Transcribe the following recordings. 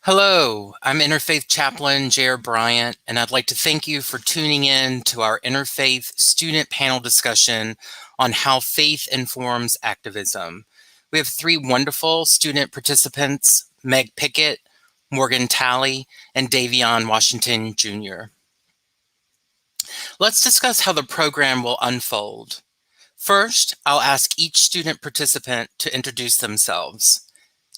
Hello, I'm Interfaith Chaplain J.R. Bryant, and I'd like to thank you for tuning in to our Interfaith Student Panel Discussion on how faith informs activism. We have three wonderful student participants, Meg Pickett, Morgan Talley, and Davion Washington Jr. Let's discuss how the program will unfold. First, I'll ask each student participant to introduce themselves.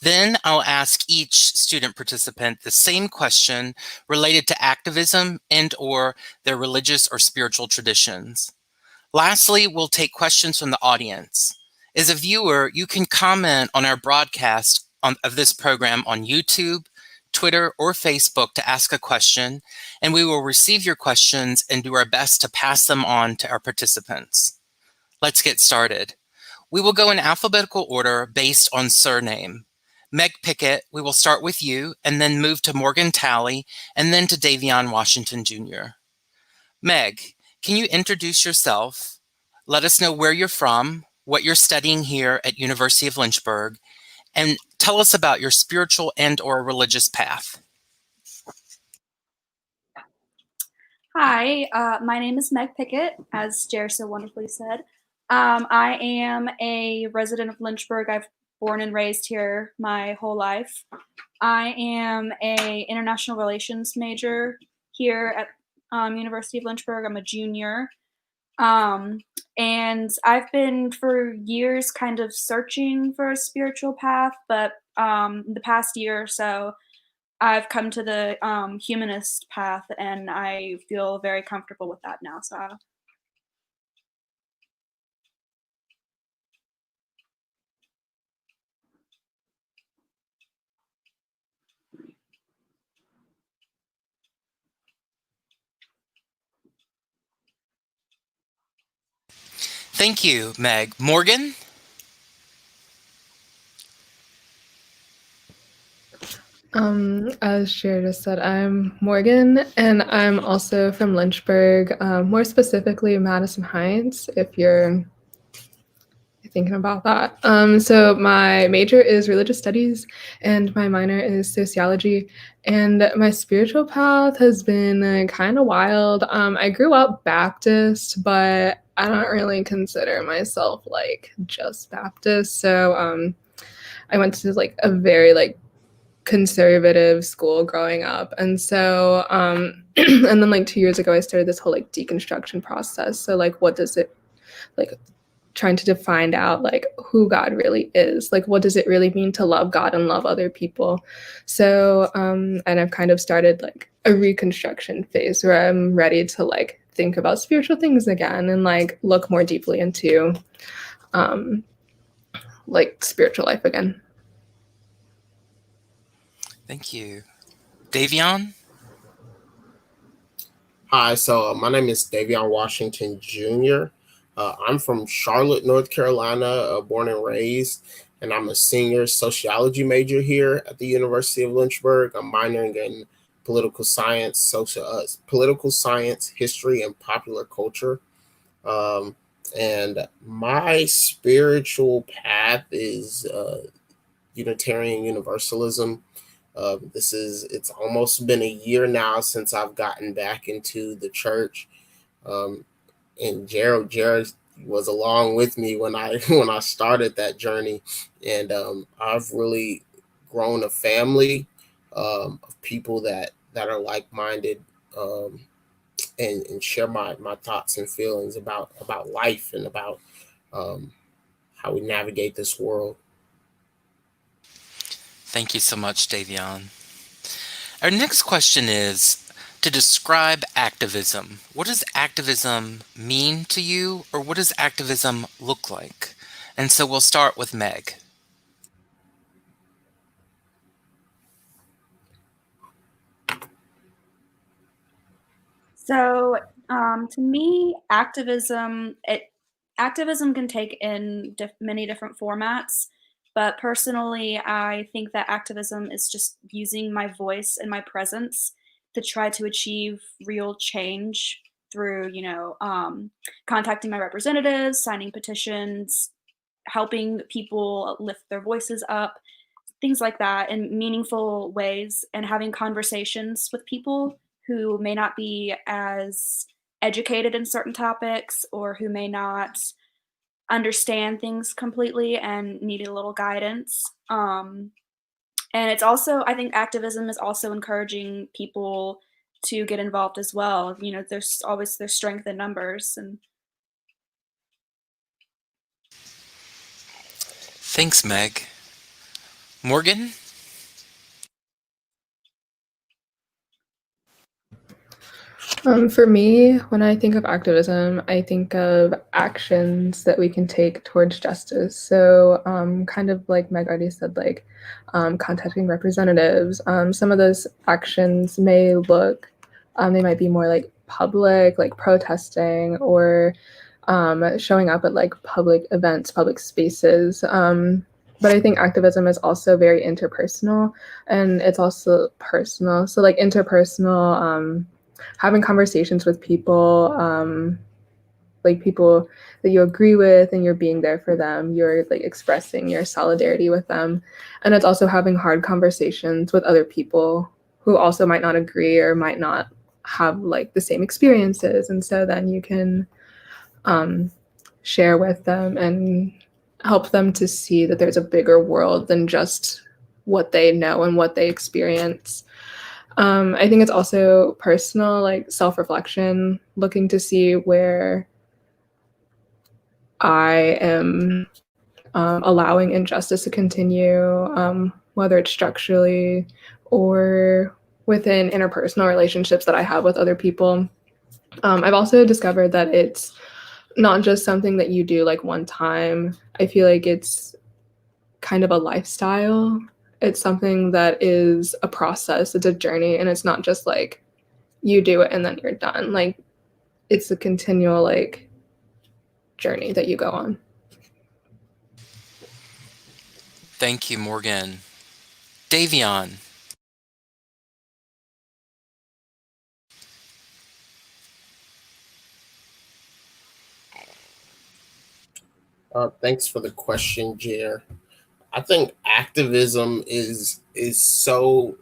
Then I'll ask each student participant the same question related to activism and/or their religious or spiritual traditions. Lastly, we'll take questions from the audience. As a viewer, you can comment on our broadcast of this program on YouTube, Twitter, or Facebook to ask a question, and we will receive your questions and do our best to pass them on to our participants. Let's get started. We will go in alphabetical order based on surname. Meg Pickett, we will start with you and then move to Morgan Talley and then to Davion Washington Jr. Meg, can you introduce yourself? Let us know where you're from, what you're studying here at University of Lynchburg, and tell us about your spiritual and/or religious path. Hi, my name is Meg Pickett, as Jer so wonderfully said. I am a resident of Lynchburg. I've born and raised here my whole life. I am a international relations major here at University of Lynchburg. I'm a junior. And I've been for years kind of searching for a spiritual path, but the past year or so, I've come to the humanist path, and I feel very comfortable with that now. So Thank you, Meg. Morgan? As Shira just said, I'm Morgan, and I'm also from Lynchburg, more specifically Madison Heights, if you're thinking about that. So my major is religious studies, and my minor is sociology, and my spiritual path has been kind of wild. I grew up Baptist, but I don't really consider myself like just Baptist, so I went to like a very conservative school growing up, and so and then like 2 years ago I started this whole like deconstruction process. So like what does it like trying to find out like who God really is, like what does it really mean to love God and love other people. So and I've kind of started like a reconstruction phase where I'm ready to like think about spiritual things again and like look more deeply into like spiritual life again. Thank you. Davion? Hi, so my name is Davion Washington Jr. I'm from Charlotte, North Carolina, born and raised, and I'm a senior sociology major here at the University of Lynchburg. I'm minoring in political science, political science, history, and popular culture. And my spiritual path is Unitarian Universalism. It's almost been a year now since I've gotten back into the church. And Jared was along with me when I when I started that journey, and I've really grown a family of people that are like-minded, and share my thoughts and feelings about life and about how we navigate this world. Thank you so much, Davion. Our next question is to describe activism. What does activism mean to you, or what does activism look like? And so we'll start with Meg. So to me, activism can take in many different formats. But personally, I think that activism is just using my voice and my presence to try to achieve real change through, contacting my representatives, signing petitions, helping people lift their voices up, things like that in meaningful ways, and having conversations with people who may not be as educated in certain topics or who may not understand things completely and need a little guidance. And it's also, I think activism is also encouraging people to get involved as well. You know, there's strength in numbers. And Thanks, Meg. Morgan? For me, when I think of activism, I think of actions that we can take towards justice. So, kind of like Meg already said, like contacting representatives. Some of those actions may look, they might be more like public, like protesting or showing up at like public events, public spaces. But I think activism is also very interpersonal, and it's also personal. So, like interpersonal. Having conversations with people, like people that you agree with, and you're being there for them, you're like expressing your solidarity with them. And it's also having hard conversations with other people who also might not agree or might not have like the same experiences. And so then you can share with them and help them to see that there's a bigger world than just what they know and what they experience. I think it's also personal, like self-reflection, looking to see where I am allowing injustice to continue, whether it's structurally or within interpersonal relationships that I have with other people. I've also discovered that it's not just something that you do like one time. I feel like it's kind of a lifestyle. It's something that is a process, it's a journey, and it's not just like you do it and then you're done. Like it's a continual like journey that you go on. Thank you, Morgan. Davion. Thanks for the question, Jer. I think activism is so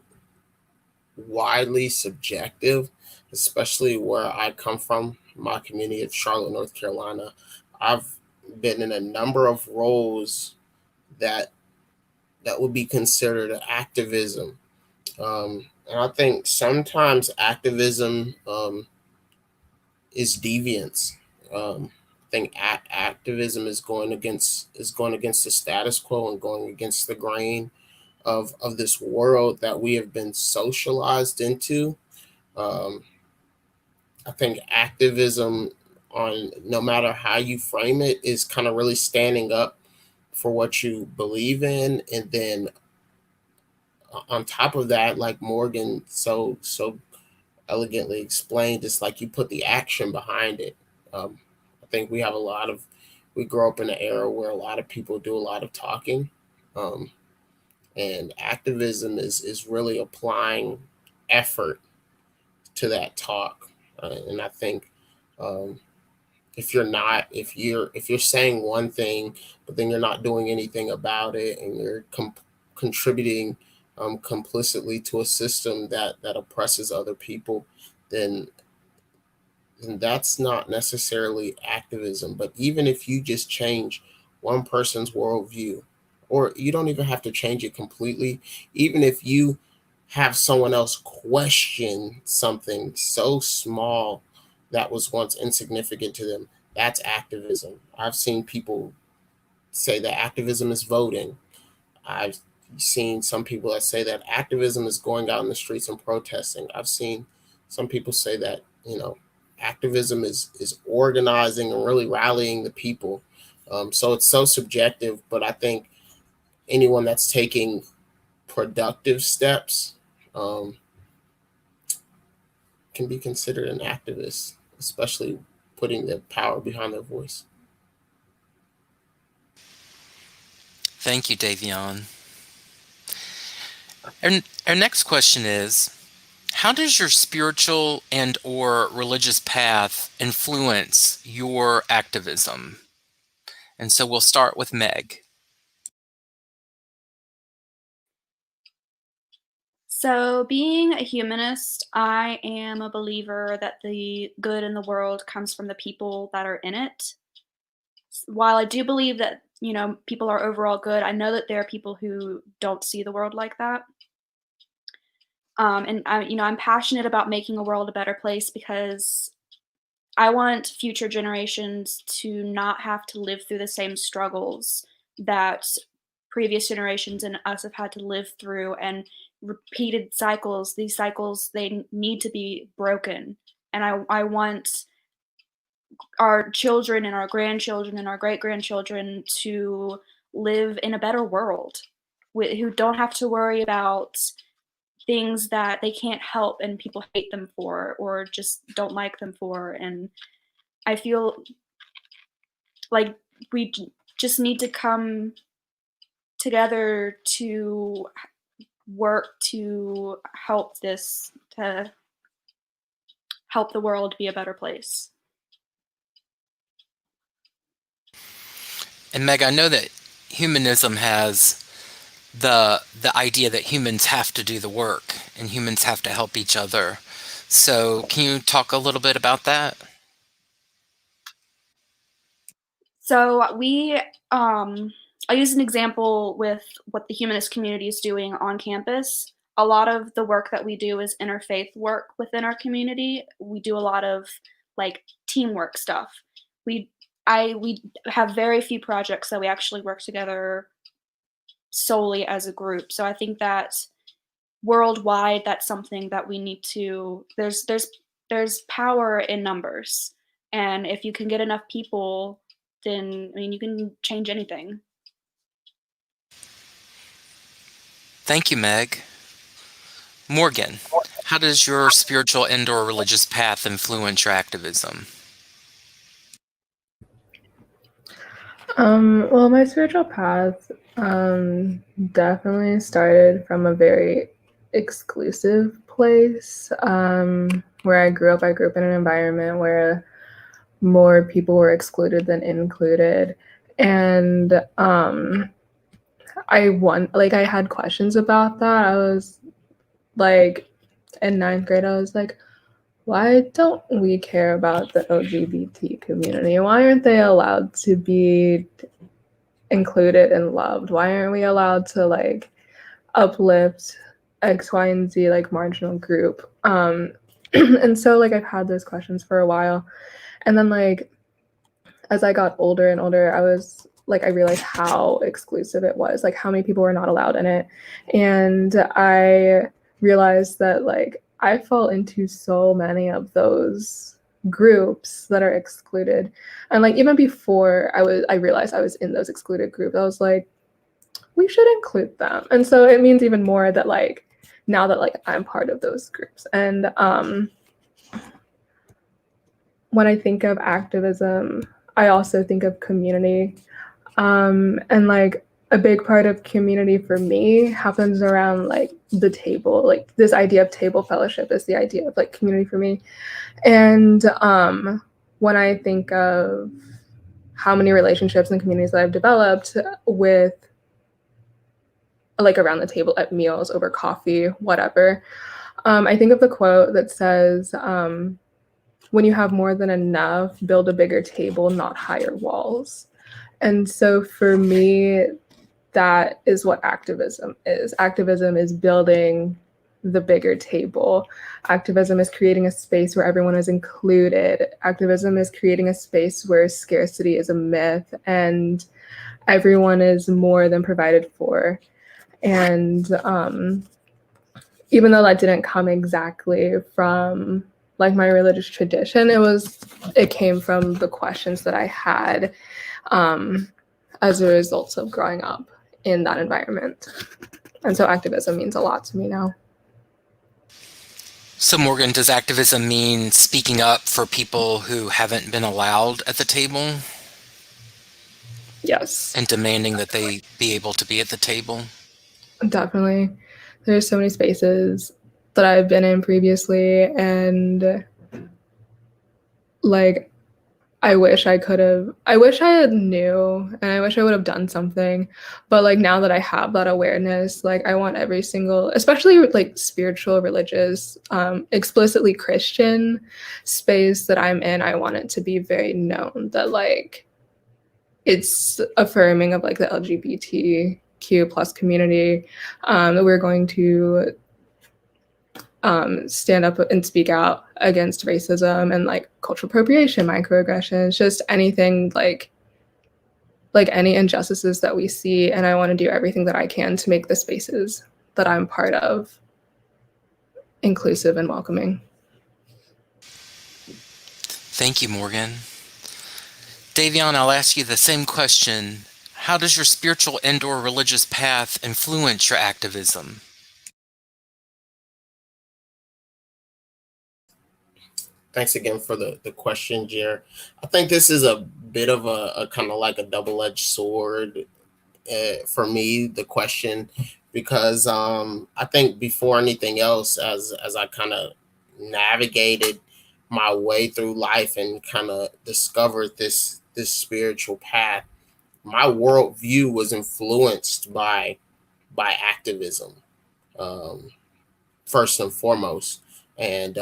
widely subjective, especially where I come from, my community of Charlotte, North Carolina. I've been in a number of roles that would be considered activism. And I think sometimes activism is deviance. I think activism is going against the status quo and going against the grain of this world that we have been socialized into. Um, I think activism, on no matter how you frame it, is kind of really standing up for what you believe in, and then on top of that, like Morgan so elegantly explained, it's like you put the action behind it. I think we grow up in an era where a lot of people do a lot of talking, um, and activism is really applying effort to that talk. And I think um, if you're saying one thing, but then you're not doing anything about it, and you're contributing complicitly to a system that oppresses other people, then that's not necessarily activism. But even if you just change one person's worldview, or you don't even have to change it completely, even if you have someone else question something so small that was once insignificant to them, that's activism. I've seen people say that activism is voting. I've seen some people that say that activism is going out in the streets and protesting. I've seen some people say that, activism is organizing and really rallying the people. So it's so subjective, but I think anyone that's taking productive steps can be considered an activist, especially putting the power behind their voice. Thank you, Davion. Our next question is, how does your spiritual and or religious path influence your activism? And so we'll start with Meg. So, being a humanist, I am a believer that the good in the world comes from the people that are in it. While I do believe that, people are overall good, I know that there are people who don't see the world like that. And I'm passionate about making a world a better place because I want future generations to not have to live through the same struggles that previous generations and us have had to live through, and repeated cycles. These cycles, they need to be broken. And I want our children and our grandchildren and our great grandchildren to live in a better world who don't have to worry about things that they can't help and people hate them for or just don't like them for. And I feel like we just need to come together to work to help the world be a better place. And Meg, I know that humanism has the idea that humans have to do the work and humans have to help each other. So can you talk a little bit about that? So I'll use an example with what the humanist community is doing on campus. A lot of the work that we do is interfaith work within our community. We do a lot of like teamwork stuff. We have very few projects that we actually work together solely as a group. So I think that worldwide, that's something that we need to. There's power in numbers, and if you can get enough people, then you can change anything. Thank you, Meg. Morgan, how does your spiritual and/or religious path influence your activism? Well, my spiritual path definitely started from a very exclusive place. Where I grew up in an environment where more people were excluded than included. And I had questions about that. I was like, in 9th grade, I was like, why don't we care about the LGBT community? Why aren't they allowed to be included and loved? Why aren't we allowed to like uplift X, Y, and Z like marginal group? And so like I've had those questions for a while. And then like as I got older and older, I realized how exclusive it was, like how many people were not allowed in it. And I realized that like I fall into so many of those groups that are excluded. And like even before I realized I was in those excluded groups, I was like, we should include them. And so it means even more that like now that like I'm part of those groups. And when I think of activism, I also think of community. And like a big part of community for me happens around like the table. Like this idea of table fellowship is the idea of like community for me. And when I think of how many relationships and communities that I've developed with like around the table at meals, over coffee, whatever, I think of the quote that says, when you have more than enough, build a bigger table, not higher walls. And so for me, that is what activism is. Activism is building the bigger table. Activism is creating a space where everyone is included. Activism is creating a space where scarcity is a myth and everyone is more than provided for. And even though that didn't come exactly from like my religious tradition, it came from the questions that I had as a result of growing up in that environment. And so activism means a lot to me now. So Morgan, does activism mean speaking up for people who haven't been allowed at the table? Yes. And demanding that they be able to be at the table? Definitely. There's so many spaces that I've been in previously, and like I wish I had knew, and I wish I would have done something. But like now that I have that awareness, like I want every single, especially like spiritual, religious, explicitly Christian space that I'm in, I want it to be very known that like it's affirming of like the LGBTQ plus community, that we're going to stand up and speak out against racism and like cultural appropriation, microaggressions, just anything like any injustices that we see. And I want to do everything that I can to make the spaces that I'm part of inclusive and welcoming. Thank you, Morgan. Davion, I'll ask you the same question. How does your spiritual and/or religious path influence your activism? Thanks again for the question, Jer. I think this is a bit of a kind of like a double-edged sword for me, the question, because I think before anything else, as I kind of navigated my way through life and kind of discovered this spiritual path, my worldview was influenced by activism, first and foremost. And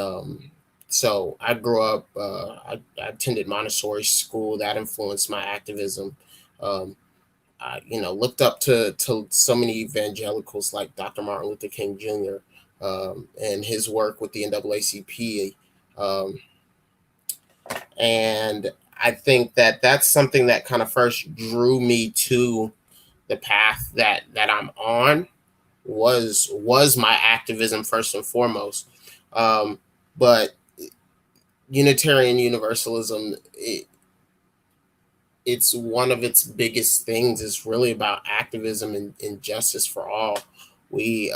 so I grew up, I attended Montessori school. That influenced my activism. I, looked up to so many evangelicals like Dr. Martin Luther King Jr. And his work with the NAACP. And I think that that's something that kind of first drew me to the path that I'm on, was my activism first and foremost. But Unitarian Universalism, it's one of its biggest things is really about activism and justice for all. We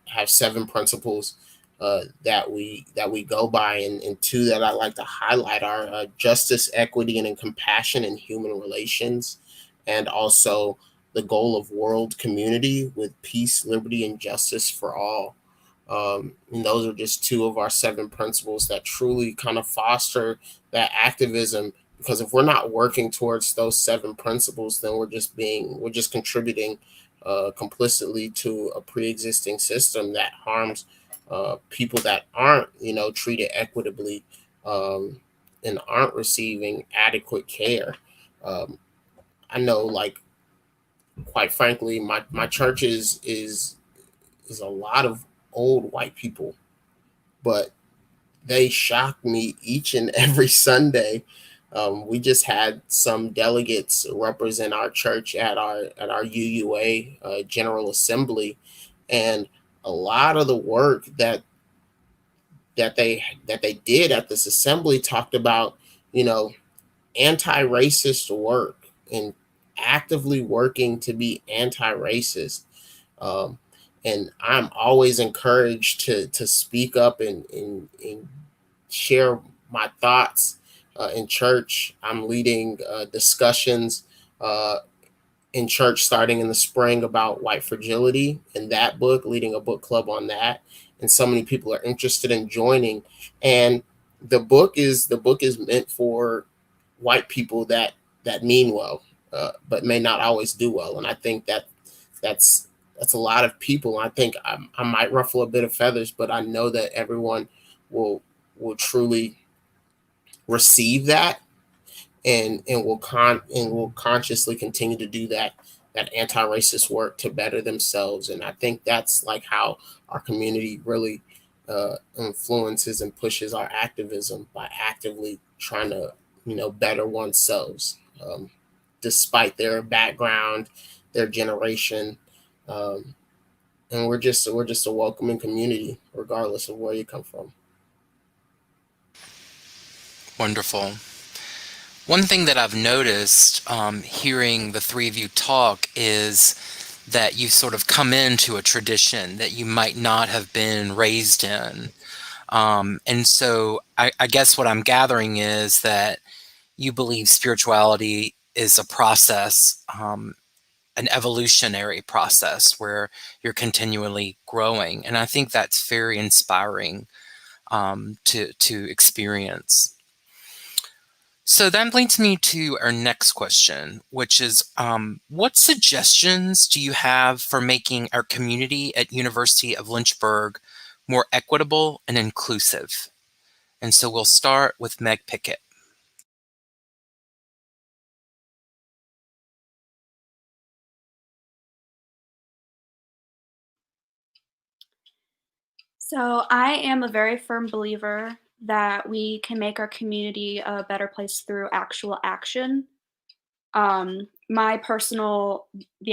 have 7 principles that we go by, and 2 that I like to highlight are justice, equity, and compassion in human relations, and also the goal of world community with peace, liberty, and justice for all. And those are just 2 of our 7 principles that truly kind of foster that activism. Because if we're not working towards those 7 principles, then we're just contributing complicitly to a pre-existing system that harms people that aren't, treated equitably, and aren't receiving adequate care. I know, like, quite frankly, my church is a lot of old white people, but they shock me each and every Sunday. We just had some delegates represent our church at our UUA General Assembly, and a lot of the work that they did at this assembly talked about, anti-racist work and actively working to be anti-racist. And I'm always encouraged to speak up and share my thoughts in church. I'm leading discussions in church starting in the spring about white fragility, in that book, leading a book club on that. And so many people are interested in joining. And the book is meant for white people that mean well, but may not always do well. And I think that's a lot of people. I think I might ruffle a bit of feathers, but I know that everyone will truly receive that, and will consciously continue to do that anti-racist work to better themselves. And I think that's like how our community really influences and pushes our activism, by actively trying to better oneself, despite their background, their generation. And we're just a welcoming community regardless of where you come from. Wonderful. One thing that I've noticed hearing the 3 of you talk is that you sort of come into a tradition that you might not have been raised in. And so I guess what I'm gathering is that you believe spirituality is a process, an evolutionary process where you're continually growing. And I think that's very inspiring to experience. So that leads me to our next question, which is, what suggestions do you have for making our community at University of Lynchburg more equitable and inclusive? And so we'll start with Meg Pickett. So I am a very firm believer that we can make our community a better place through actual action. The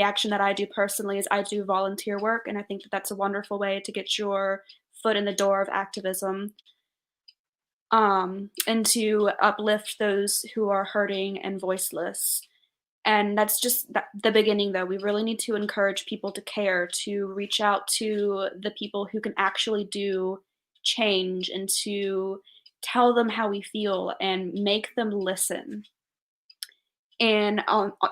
action that I do personally is I do volunteer work, and I think that that's a wonderful way to get your foot in the door of activism, and to uplift those who are hurting and voiceless. And that's just the beginning, though. We really need to encourage people to care, to reach out to the people who can actually do change, and to tell them how we feel and make them listen. And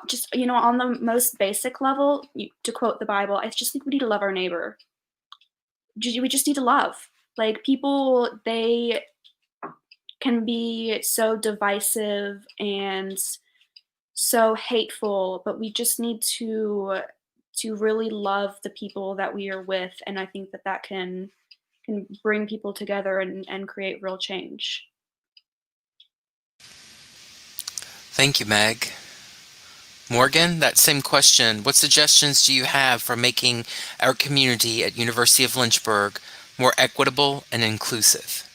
just, on the most basic level, to quote the Bible, I just think we need to love our neighbor. We just need to love. Like, people, they can be so divisive and so hateful, but we just need to really love the people that we are with, and I think that that can bring people together and create real change. Thank you, Meg. Morgan, that same question. What suggestions do you have for making our community at University of Lynchburg more equitable and inclusive?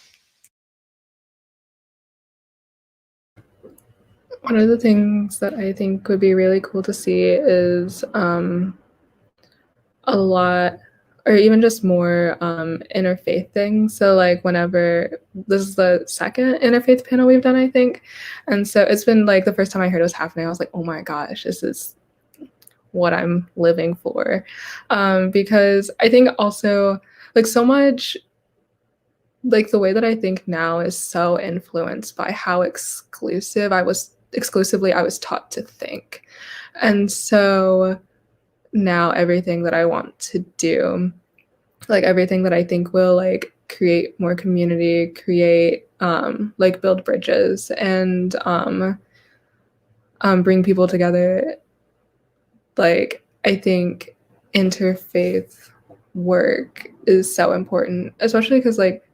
One of the things that I think would be really cool to see is a lot, or even just more interfaith things. So like whenever, this is the second interfaith panel we've done, I think. And so it's been like the first time I heard it was happening, I was like, oh my gosh, this is what I'm living for. Because I think also like so much, like the way that I think now is so influenced by how exclusively I was taught to think. And so now everything that I want to do, like everything that I think will like create more community, create like build bridges and bring people together, like I think interfaith work is so important, especially because like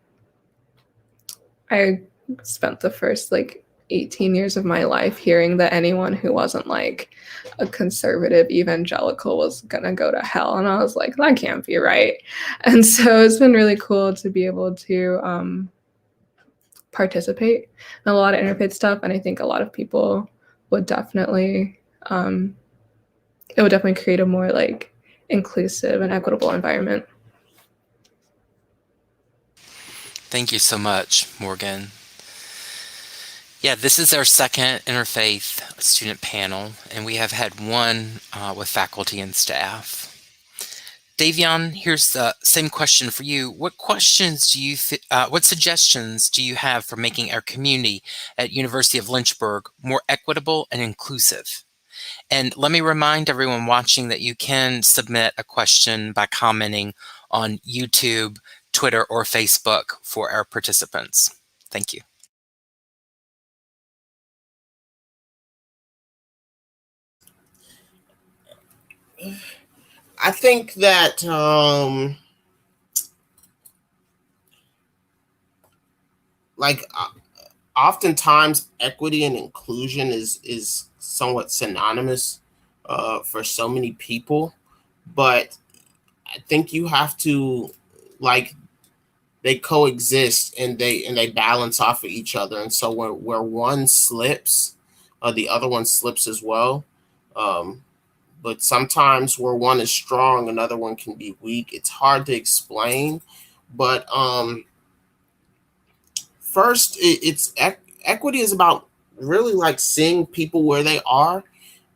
I spent the first like 18 years of my life hearing that anyone who wasn't like a conservative evangelical was gonna go to hell. And I was like, that can't be right. And so it's been really cool to be able to participate in a lot of interfaith stuff. And I think a lot of people would definitely, it would definitely create a more like inclusive and equitable environment. Thank you so much, Morgan. Yeah, this is our second interfaith student panel, and we have had one with faculty and staff. Davion, here's the same question for you. What suggestions do you have for making our community at University of Lynchburg more equitable and inclusive? And let me remind everyone watching that you can submit a question by commenting on YouTube, Twitter, or Facebook for our participants. Thank you. I think that oftentimes equity and inclusion is somewhat synonymous for so many people, but I think you have to like they coexist and they balance off of each other, and so where one slips, the other one slips as well. But sometimes where one is strong, another one can be weak. It's hard to explain, but first, it's equity is about really like seeing people where they are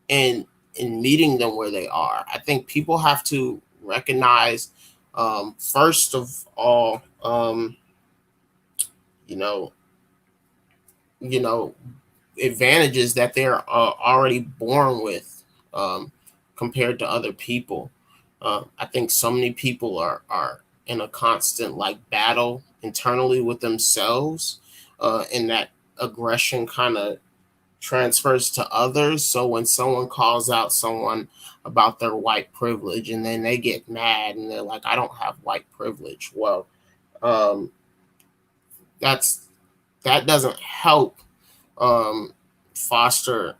and meeting them where they are. I think people have to recognize, first of all, you know, advantages that they're already born with, compared to other people. I think so many people are in a constant like battle internally with themselves, and that aggression kind of transfers to others. So when someone calls out someone about their white privilege and then they get mad and they're like, I don't have white privilege. Well, that doesn't help foster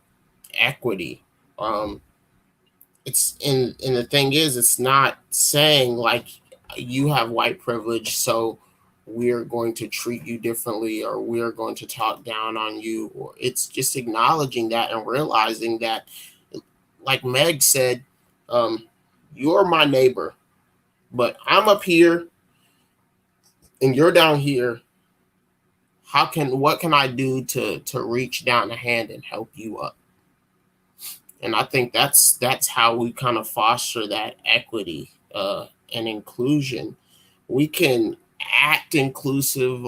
equity. And the thing is, it's not saying like you have white privilege, so we're going to treat you differently or we're going to talk down on you. Or it's just acknowledging that and realizing that, like Meg said, you're my neighbor, but I'm up here and you're down here. What can I do to reach down a hand and help you up? And I think that's how we kind of foster that equity and inclusion. We can act inclusive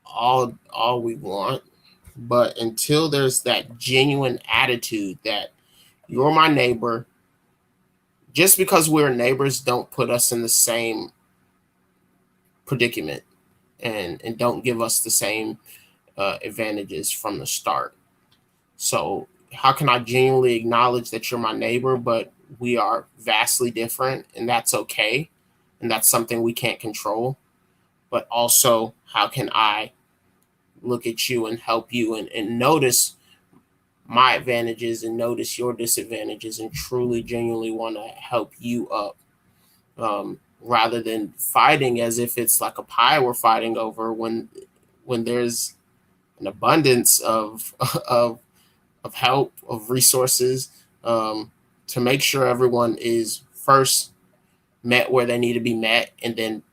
all we want, but until there's that genuine attitude that you're my neighbor, just because we're neighbors don't put us in the same predicament and don't give us the same advantages from the start. So how can I genuinely acknowledge that you're my neighbor, but we are vastly different, and that's okay, and that's something we can't control? But also, how can I look at you and help you and notice my advantages and notice your disadvantages and truly, genuinely want to help you up, rather than fighting as if it's like a pie we're fighting over when there's an abundance of help, of resources, to make sure everyone is first met where they need to be met and then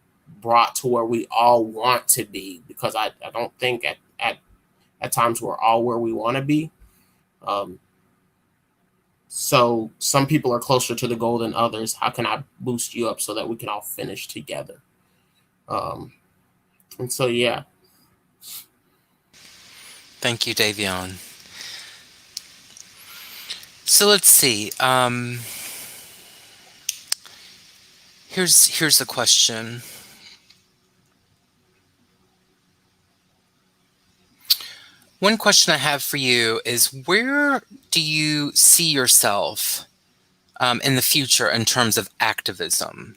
brought to where we all want to be, because I don't think at times we're all where we want to be. So some people are closer to the goal than others. How can I boost you up so that we can all finish together? And so, yeah. Thank you, Davion. So let's see. Here's a question. One question I have for you is, where do you see yourself in the future in terms of activism?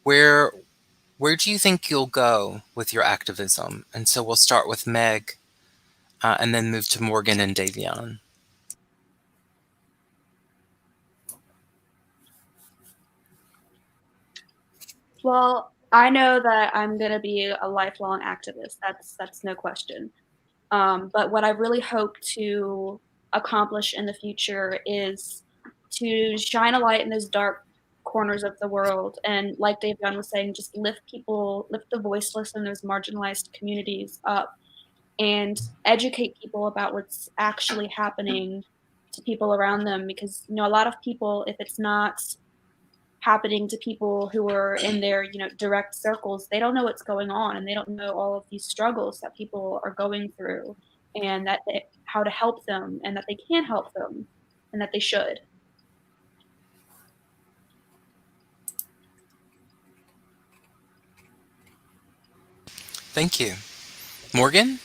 Where do you think you'll go with your activism? And so we'll start with Meg and then move to Morgan and Davion. Well, I know that I'm going to be a lifelong activist. That's no question. But what I really hope to accomplish in the future is to shine a light in those dark corners of the world. And like Davion was saying, just lift the voiceless and those marginalized communities up and educate people about what's actually happening to people around them. Because, a lot of people, if it's not happening to people who are in their direct circles, they don't know what's going on, and they don't know all of these struggles that people are going through, and how to help them, and that they can help them, and that they should. Thank you. Morgan?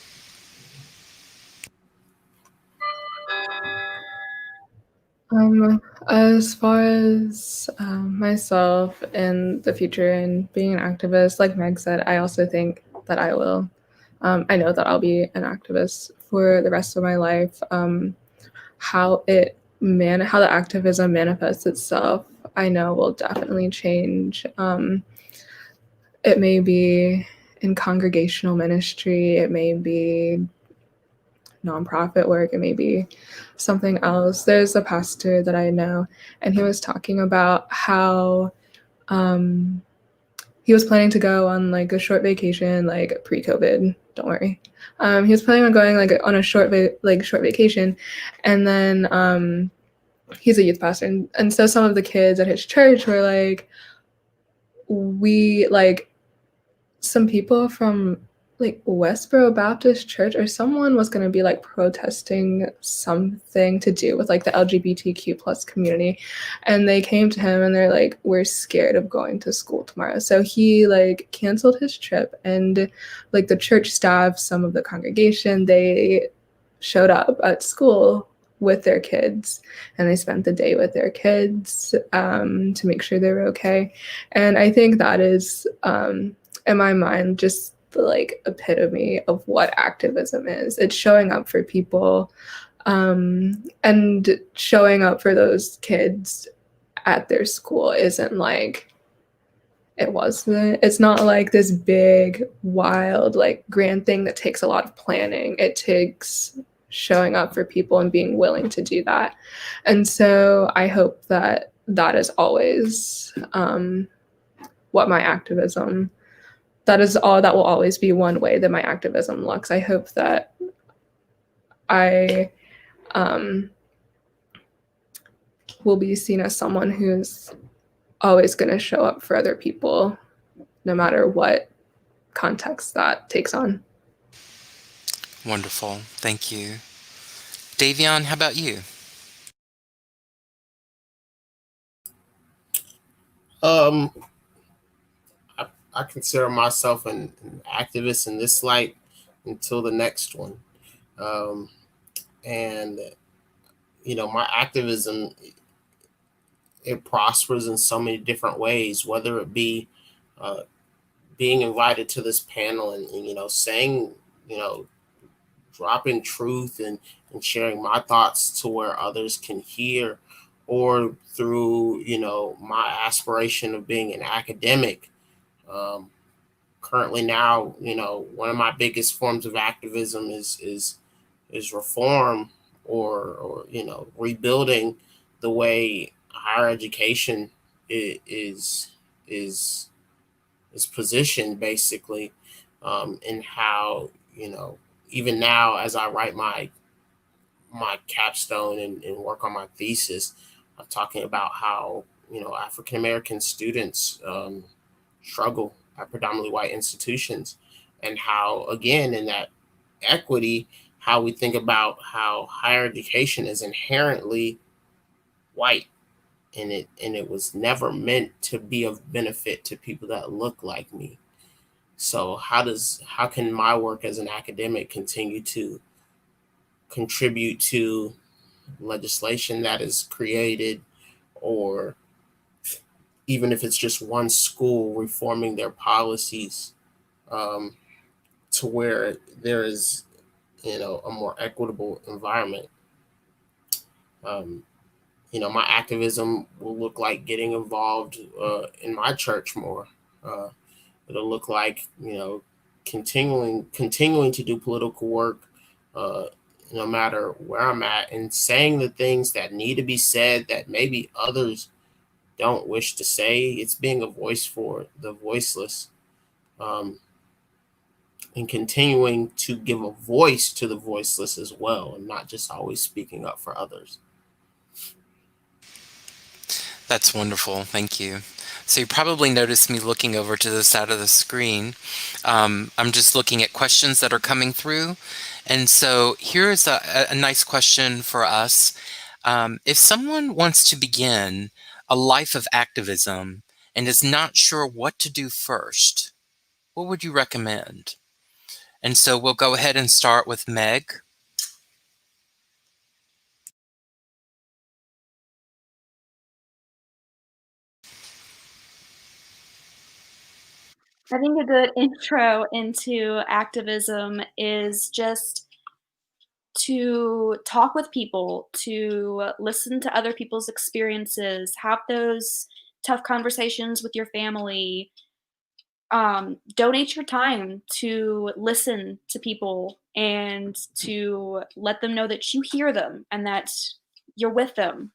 As far as myself and the future and being an activist, like Meg said, I also think that I will. I know that I'll be an activist for the rest of my life. How the activism manifests itself, I know will definitely change. It may be in congregational ministry, it may be nonprofit work, it may be something else. There's a pastor that I know, and he was talking about how he was planning to go on like a short vacation, like pre-COVID, don't worry. He was planning on going like on a short vacation, and then he's a youth pastor, and so some of the kids at his church were like, some people from like Westboro Baptist Church or someone was going to be like protesting something to do with like the LGBTQ plus community, and they came to him and they're like, we're scared of going to school tomorrow. So he like canceled his trip, and like the church staff, some of the congregation, they showed up at school with their kids, and they spent the day with their kids to make sure they were okay. And I think that is, in my mind, just the like epitome of what activism is. It's showing up for people, and showing up for those kids at their school isn't like, it's not like this big, wild, like grand thing that takes a lot of planning. It takes showing up for people and being willing to do that. And so I hope that that is always what my activism, that will always be one way that my activism looks. I hope that I will be seen as someone who's always going to show up for other people, no matter what context that takes on. Wonderful. Thank you. Davion, how about you? I consider myself an activist in this light until the next one. And, you know, my activism, it prospers in so many different ways, whether it be being invited to this panel and you know, saying, you know, dropping truth and sharing my thoughts to where others can hear, or through, you know, my aspiration of being an academic. Currently now, you know, one of my biggest forms of activism is reform, or you know, rebuilding the way higher education is positioned, basically, and how, you know, even now as I write my capstone and work on my thesis, I'm talking about how, you know, African American students struggle at predominantly white institutions, and how, again, in that equity, how we think about how higher education is inherently white, and it was never meant to be of benefit to people that look like me. So how can my work as an academic continue to contribute to legislation that is created, or even if it's just one school reforming their policies, to where there is, you know, a more equitable environment. You know, my activism will look like getting involved in my church more. It'll look like, you know, continuing to do political work, no matter where I'm at, and saying the things that need to be said that maybe others don't wish to say. It's being a voice for the voiceless, and continuing to give a voice to the voiceless as well, and not just always speaking up for others. That's wonderful. Thank you. So you probably noticed me looking over to the side of the screen. I'm just looking at questions that are coming through. And so here's a nice question for us. If someone wants to begin a life of activism and is not sure what to do first, what would you recommend? And so we'll go ahead and start with Meg. I think a good intro into activism is just to talk with people, to listen to other people's experiences, have those tough conversations with your family. Donate your time to listen to people and to let them know that you hear them and that you're with them.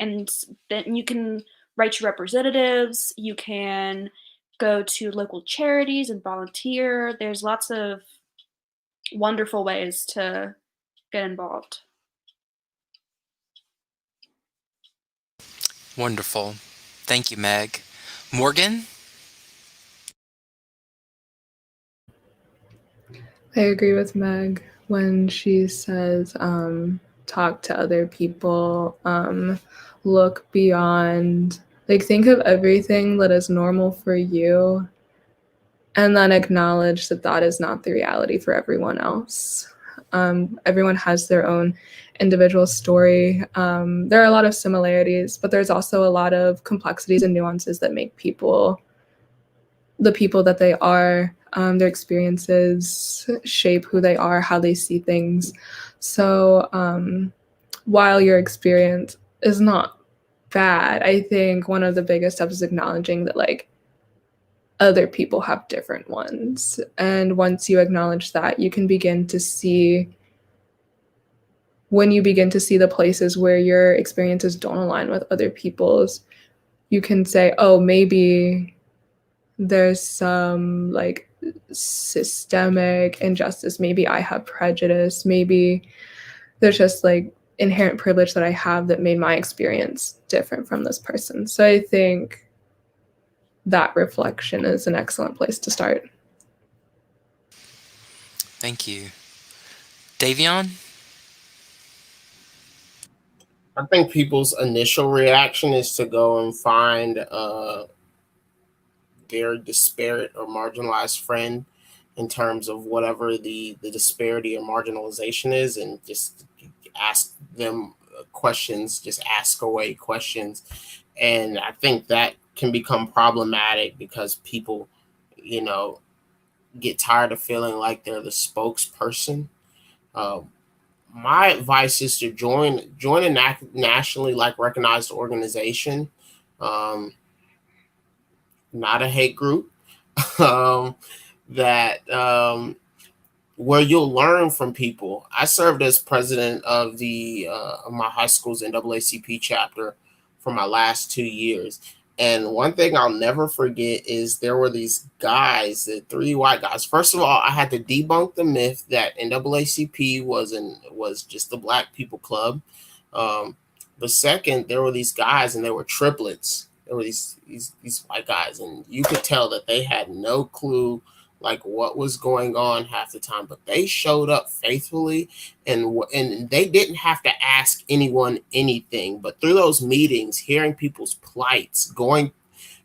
And then you can write your representatives, you can go to local charities and volunteer. There's lots of wonderful ways to get involved. Wonderful. Thank you, Meg. Morgan? I agree with Meg when she says talk to other people, look beyond, like think of everything that is normal for you, and then acknowledge that that is not the reality for everyone else. Everyone has their own individual story. There are a lot of similarities, but there's also a lot of complexities and nuances that make people the people that they are. Their experiences shape who they are, how they see things. So while your experience is not bad, I think one of the biggest steps is acknowledging that like other people have different ones. And once you acknowledge that, you can begin to see, when you begin to see the places where your experiences don't align with other people's, you can say, oh, maybe there's some like systemic injustice. Maybe I have prejudice. Maybe there's just like inherent privilege that I have that made my experience different from this person. So I think that reflection is an excellent place to start. Thank you. Davion? I think people's initial reaction is to go and find their disparate or marginalized friend in terms of whatever the disparity or marginalization is, and just ask them questions, just ask away questions. And I think that can become problematic because people, get tired of feeling like they're the spokesperson. My advice is to join a nationally recognized organization, not a hate group, that where you'll learn from people. I served as president of of my high school's NAACP chapter for my last 2 years. And one thing I'll never forget is there were these guys, the 3 white guys. First of all, I had to debunk the myth that NAACP was just the black people club. But second, there were these guys, and they were triplets. There were these white guys, and you could tell that they had no clue what was going on half the time, but they showed up faithfully, and they didn't have to ask anyone anything. But through those meetings, hearing people's plights, going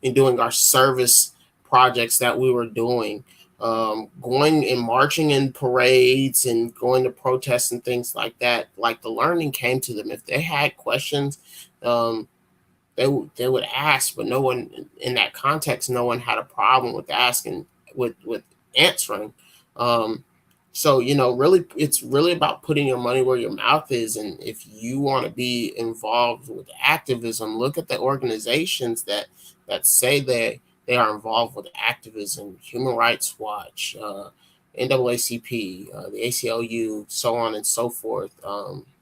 and doing our service projects that we were doing, going and marching in parades and going to protests and things like that, the learning came to them. If they had questions, they would ask, but no one in that context, no one had a problem with asking, with answering. So really, it's really about putting your money where your mouth is. And if you want to be involved with activism, look at the organizations that say they are involved with activism: Human Rights Watch, NAACP, the ACLU, so on and so forth.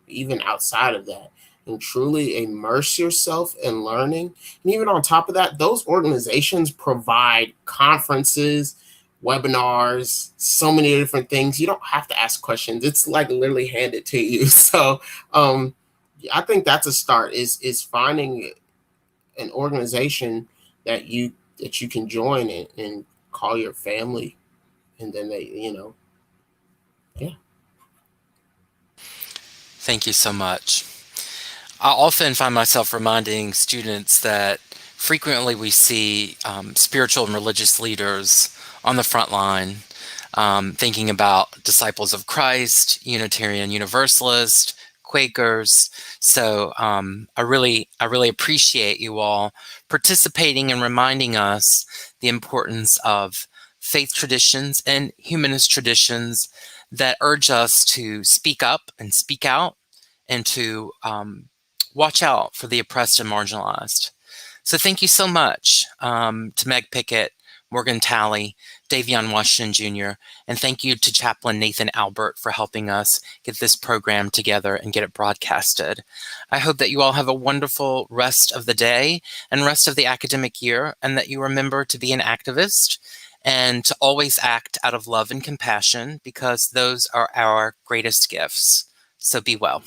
Even outside of that, and truly immerse yourself in learning. And even on top of that, those organizations provide conferences, webinars, so many different things. You don't have to ask questions. It's literally handed to you. So I think that's a start, is finding an organization that you can join and call your family. And then yeah. Thank you so much. I often find myself reminding students that frequently we see spiritual and religious leaders on the front line, thinking about disciples of Christ, Unitarian Universalist, Quakers. So I really appreciate you all participating and reminding us the importance of faith traditions and humanist traditions that urge us to speak up and speak out, and to watch out for the oppressed and marginalized. So thank you so much to Meg Pickett, Morgan Talley, Davion Washington Jr., and thank you to Chaplain Nathan Albert for helping us get this program together and get it broadcasted. I hope that you all have a wonderful rest of the day and rest of the academic year, and that you remember to be an activist and to always act out of love and compassion, because those are our greatest gifts. So be well.